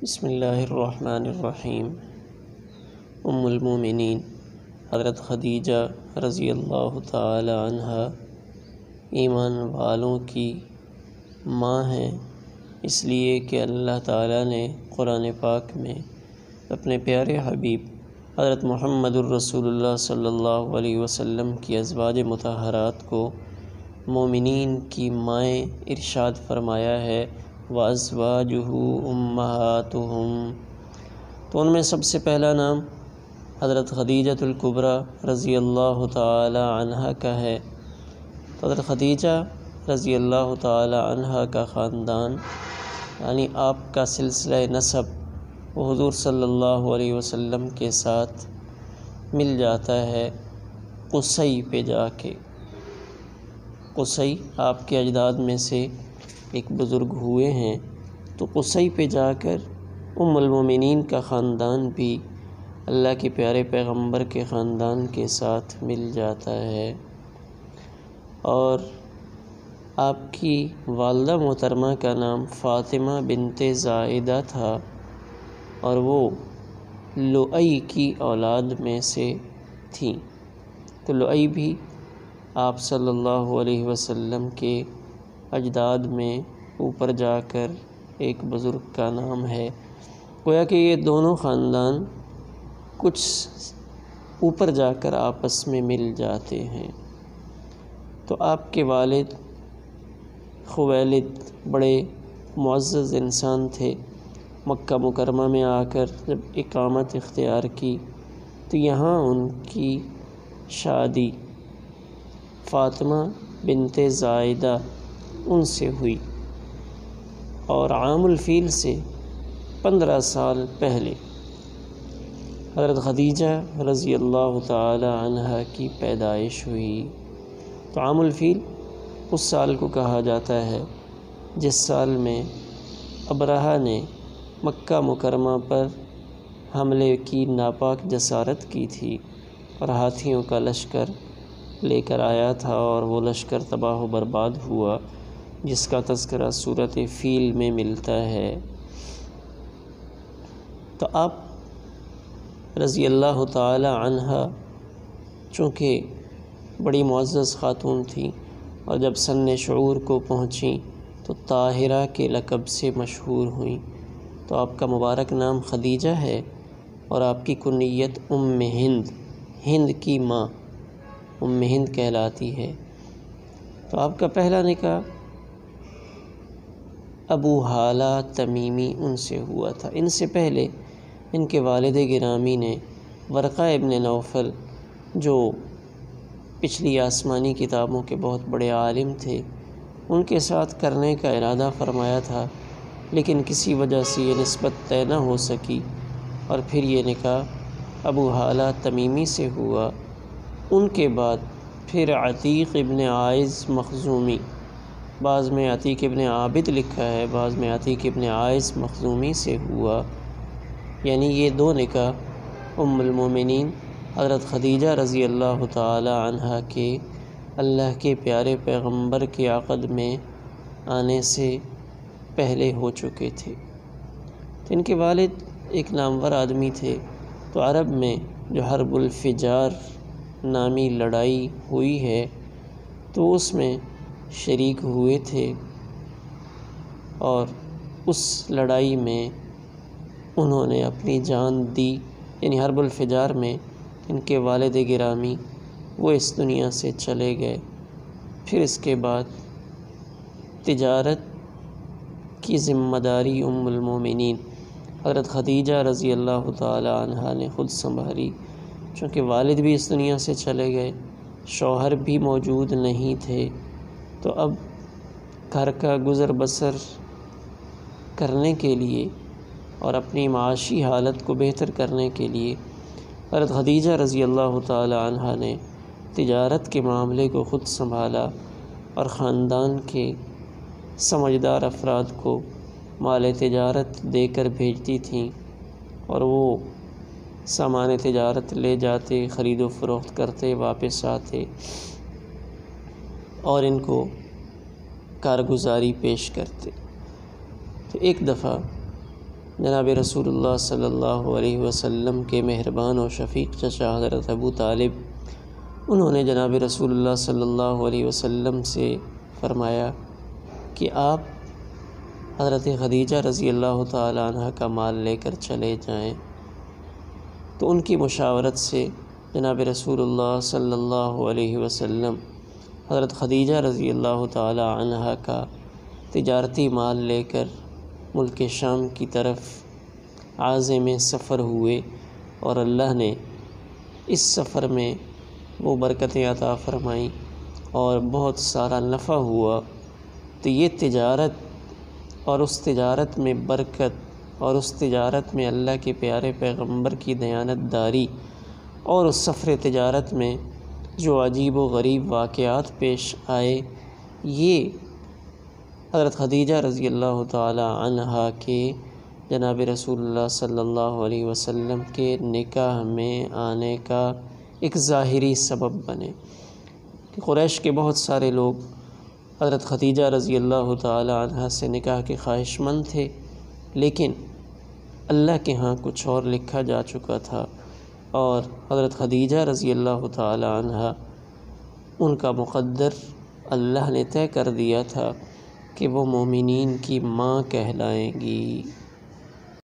بسم اللہ الرحمن الرحیم۔ ام المومنین حضرت خدیجہ رضی اللہ تعالی عنہا ایمان والوں کی ماں ہیں، اس لیے کہ اللہ تعالیٰ نے قرآن پاک میں اپنے پیارے حبیب حضرت محمد الرسول اللہ صلی اللہ علیہ وسلم کی ازواج مطہرات کو مومنین کی مائیں ارشاد فرمایا ہے، وَأَزْوَاجُهُ أُمَّهَاتُهُمْ۔ تو ان میں سب سے پہلا نام حضرت خدیجہ الکبریٰ رضی اللہ تعالی عنہا کا ہے۔ تو حضرت خدیجہ رضی اللہ تعالی عنہا کا خاندان یعنی آپ کا سلسلہ نسب وہ حضور صلی اللہ علیہ وسلم کے ساتھ مل جاتا ہے قصی پہ جا کے۔ قصی آپ کے اجداد میں سے ایک بزرگ ہوئے ہیں، تو قصی پہ جا کر ام المومنین کا خاندان بھی اللہ کے پیارے پیغمبر کے خاندان کے ساتھ مل جاتا ہے۔ اور آپ کی والدہ محترمہ کا نام فاطمہ بنت زائدہ تھا، اور وہ لؤی کی اولاد میں سے تھیں۔ تو لؤی بھی آپ صلی اللہ علیہ وسلم کے اجداد میں اوپر جا کر ایک بزرگ کا نام ہے۔ گویا کہ یہ دونوں خاندان کچھ اوپر جا کر آپس میں مل جاتے ہیں۔ تو آپ کے والد خویلد بڑے معزز انسان تھے۔ مکہ مکرمہ میں آ کر جب اقامت اختیار کی تو یہاں ان کی شادی فاطمہ بنت زائدہ ان سے ہوئی، اور عام الفیل سے 15 سال پہلے حضرت خدیجہ رضی اللہ تعالی عنہا کی پیدائش ہوئی۔ تو عام الفیل اس سال کو کہا جاتا ہے جس سال میں ابرہہ نے مکہ مکرمہ پر حملے کی ناپاک جسارت کی تھی، اور ہاتھیوں کا لشکر لے کر آیا تھا، اور وہ لشکر تباہ و برباد ہوا، جس کا تذکرہ سورۃ فیل میں ملتا ہے۔ تو آپ رضی اللہ تعالی عنہا چونکہ بڑی معزز خاتون تھیں، اور جب سن شعور کو پہنچیں تو طاہرہ کے لقب سے مشہور ہوئیں۔ تو آپ کا مبارک نام خدیجہ ہے، اور آپ کی کنیت ام ہند، ہند کی ماں ام ہند کہلاتی ہے۔ تو آپ کا پہلا نکاح ابو ہالہ تمیمی ان سے ہوا تھا۔ ان سے پہلے ان کے والد گرامی نے ورقہ ابن نوفل، جو پچھلی آسمانی کتابوں کے بہت بڑے عالم تھے، ان کے ساتھ کرنے کا ارادہ فرمایا تھا، لیکن کسی وجہ سے یہ نسبت طے نہ ہو سکی، اور پھر یہ نکاح ابو ہالہ تمیمی سے ہوا۔ ان کے بعد پھر عتیق ابن عائض مخزومی، بعض میں عتیق ابن عابد لکھا ہے، بعض میں عتیق ابن عائض مخزومی سے ہوا۔ یعنی یہ دو نکاح ام المومنین حضرت خدیجہ رضی اللہ تعالی عنہا کے اللہ کے پیارے پیغمبر کے عقد میں آنے سے پہلے ہو چکے تھے۔ تو ان کے والد ایک نامور آدمی تھے، تو عرب میں جو حرب الفجار نامی لڑائی ہوئی ہے تو اس میں شریک ہوئے تھے، اور اس لڑائی میں انہوں نے اپنی جان دی۔ یعنی حرب الفجار میں ان کے والد گرامی وہ اس دنیا سے چلے گئے۔ پھر اس کے بعد تجارت کی ذمہ داری ام المومنین حضرت خدیجہ رضی اللہ تعالی عنہا نے خود سنبھالی، چونکہ والد بھی اس دنیا سے چلے گئے، شوہر بھی موجود نہیں تھے۔ تو اب گھر کا گزر بسر کرنے کے لیے اور اپنی معاشی حالت کو بہتر کرنے کے لیے حضرت خدیجہ رضی اللہ تعالی عنہا نے تجارت کے معاملے کو خود سنبھالا، اور خاندان کے سمجھدار افراد کو مال تجارت دے کر بھیجتی تھیں، اور وہ سامان تجارت لے جاتے، خرید و فروخت کرتے، واپس آتے، اور ان کو کارگزاری پیش کرتے۔ تو ایک دفعہ جناب رسول اللہ صلی اللہ علیہ وسلم کے مہربان و شفیق چچا حضرت ابو طالب، انہوں نے جناب رسول اللہ صلی اللہ علیہ وسلم سے فرمایا کہ آپ حضرت خدیجہ رضی اللہ تعالی عنہ کا مال لے کر چلے جائیں۔ تو ان کی مشاورت سے جناب رسول اللہ صلی اللہ علیہ وسلم حضرت خدیجہ رضی اللہ تعالی عنہ کا تجارتی مال لے کر ملک شام کی طرف عازم سفر ہوئے، اور اللہ نے اس سفر میں وہ برکتیں عطا فرمائیں اور بہت سارا نفع ہوا۔ تو یہ تجارت اور اس تجارت میں برکت اور اس تجارت میں اللہ کے پیارے پیغمبر کی دیانت داری اور اس سفر تجارت میں جو عجیب و غریب واقعات پیش آئے، یہ حضرت خدیجہ رضی اللہ تعالی عنہا کے جناب رسول اللہ صلی اللہ علیہ وسلم کے نکاح میں آنے کا ایک ظاہری سبب بنے کہ قریش کے بہت سارے لوگ حضرت خدیجہ رضی اللہ تعالی عنہ سے نکاح کے خواہش مند تھے، لیکن اللہ کے ہاں کچھ اور لکھا جا چکا تھا، اور حضرت خدیجہ رضی اللہ تعالی عنہ ان کا مقدر اللہ نے طے کر دیا تھا کہ وہ مومنین کی ماں کہلائیں گی۔